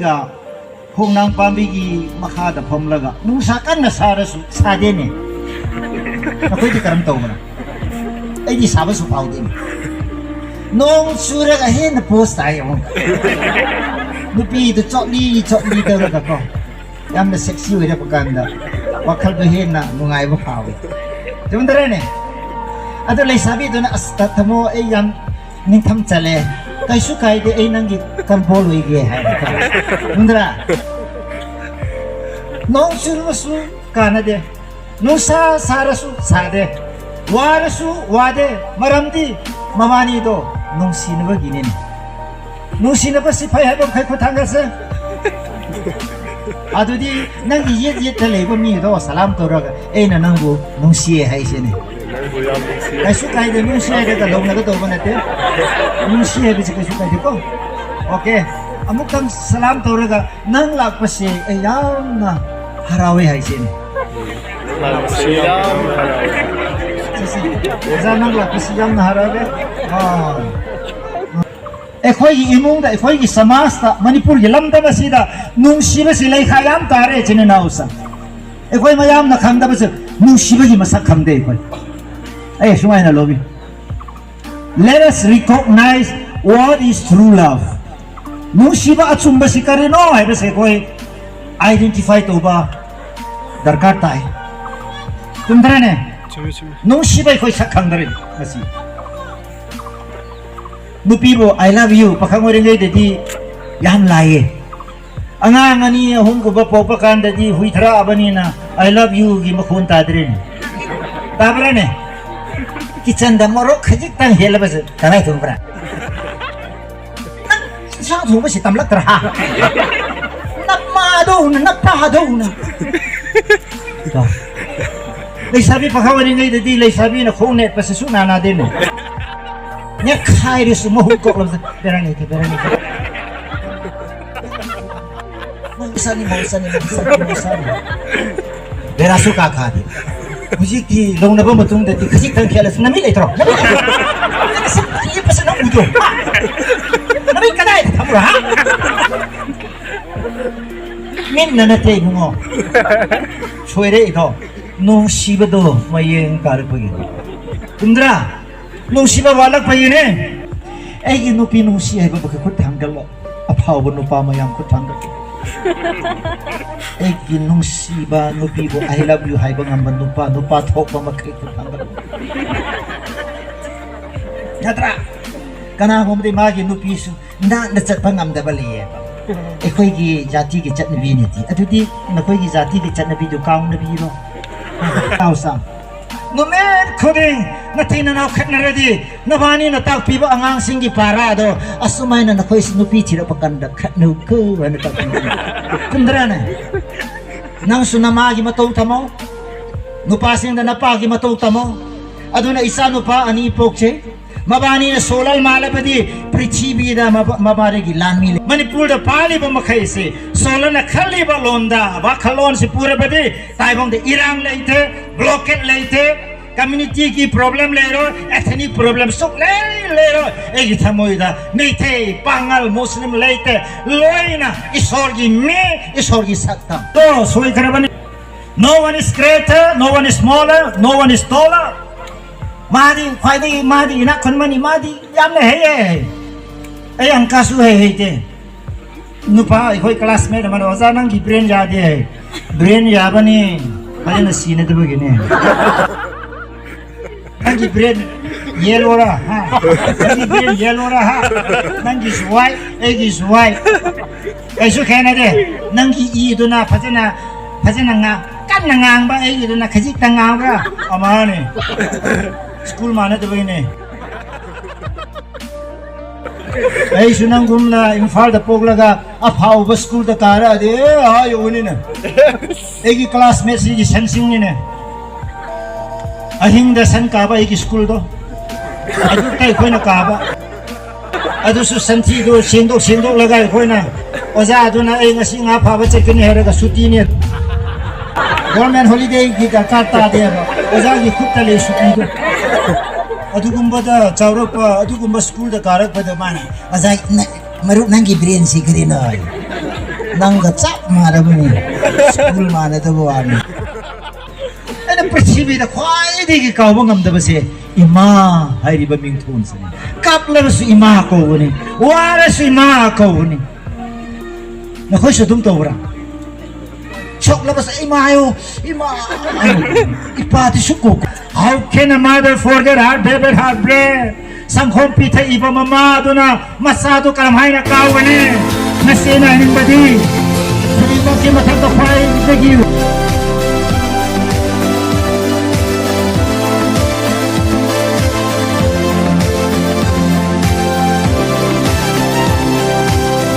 ga hong nang pambigi makha da phomlaga nungsa kan na sarasu sade ne akhoi di karam tawna ai di sabasu paudi nong sura ga he na post ai mo nupi du chotli da ga ko yamna sexy we da pakanda wakhal do he na nungai ba phawi jumdare ne ado lei sabi do na asta thamo ai yam ning tham chale kai su kai de ai nang gi kan bol wi ge hai jumdara nong sura su kana de nusa sarasu sade warasu wade maramdi mamani do nung sinaba ginin nung sinaba si phai habam khai khuthanga se adudi nang yet tale ba mi do salam to raga eina nangu nung sie hai se ne kai su kai de nung sie de long na to banate nung sie bi se kai su kai de ko okay amuk tam salam to raga nang lak pa se ayam na harawe hai se ne Zanang la kisiyam na harabe. Eikhoi imung da eikhoi samas ta Manipur gilam da basida nungsibse leikha yam tare chine enaosa. Eikhoi mayam na khangda bas nungsibgi masak khangde eikhoi. Ai sumai na lobi. Let us recognize what is true love. Nungsiba achumba sikarino hai bas eikhoi identify to ba darkar tai. tumdrane nungsibay khoi sakhang darin masi nupi bo I love you pakhang ori ngai de di yam lai angang ani hum ko ba po pakan de di hui thara abani na I love you gi makhun ta drin tabrane kitchen da moro khajik tang helabas tanai tumbra sa thu ba si tamlak tra napma do na nappa do na Lei sabi pakawari ngai de di lei sabi na khone pa se suna na de ne nya khai ri su mo ko lo berani sani bera suka kha di muji ki long na ba matung de di khajik thang khela na mi le tro ni pa se na ujo na mi kadai thamura ha min na te mo choi re ito nungsibado mayeng karpagi tumdra nungsiba walak payine ai nupi nungsi hai ba khut thanggal aphaw ba nupa mayam khut thanggal ai nungsiba nupi bo I love you hai ba ngam nupa thok ba makhai khut thanggal yatra kana homde ma gi nupi su na chat ba ngam da ba le eikhoi gi jati gi chatnabi ni ti adudi nakhoi gi jati gi chatnabi du kaung nabi ro Aosa. No men khuding natina na khat na ready na bani na tak piba angang singi para do asumai na khoi snupi thira pakanda khat nu ko na tak kumdra na nang sunama gi matau tamo nu pasing na napa gi matau tamo aduna isa nu pa ani pokche mabani na solal malapadi prithvi da mabare gi lanmi Manipur da pali ba makhai se solan na khali ba londa ba khalon se pura bade taibong de irang leite blockade leite community ki problem le ro ethnic problem sok le ro egi thamoi da mchte pangal muslim leite loina isor gi sakta to soi karabani no one is greater no one is smaller no one is taller Madi, Friday, Madi, nak kon mani Madi, yam le hey. Ay ang kasu hey te. Nupa, ikoi classmate man oza nang gi brain ya de. Brain ya bani, kaya na sine de begini. Nang gi brain yellow ra, ha. Nang gi brain yellow ra ha. Nang gi white, ay gi white. Ay su kaya na de. Nang gi I do na phajana nga. Kan na ngang ba ay do na khajik ta ngang ba. Amane. School mana tu begini. Ai sunang gumla infal da poglaga aphaw ba school da kara de ayo ni na. Egi classmate si sensing ni na. Ahing da san ka ba egi school do. Adu kai khoi na ka ba. Adu su santi do sendok laga khoi na. Oza adu na ai ngasi nga pha ba chekini hera ga suti ni. Government holiday ki ka ta de ba. Oza gi khutta le suti do. Adugumba da chaurapa adugumba school da karak pada mana azai maru nangi brain si kare na nangga cap mana bani school mana tu bukan ada percibi dah kuai degi kau bangam dah besi ima hari baming thun sini kapler su ima kau ni waras ima kau ni nak kau sedum tahu orang chok lah bas ima ayo ima ipati suku how can a mother forget her baby her bread sangkhom pitha iba mama tu na masado kalam hai na kau ni nasina hining badi Sini makin macam tu kuai degi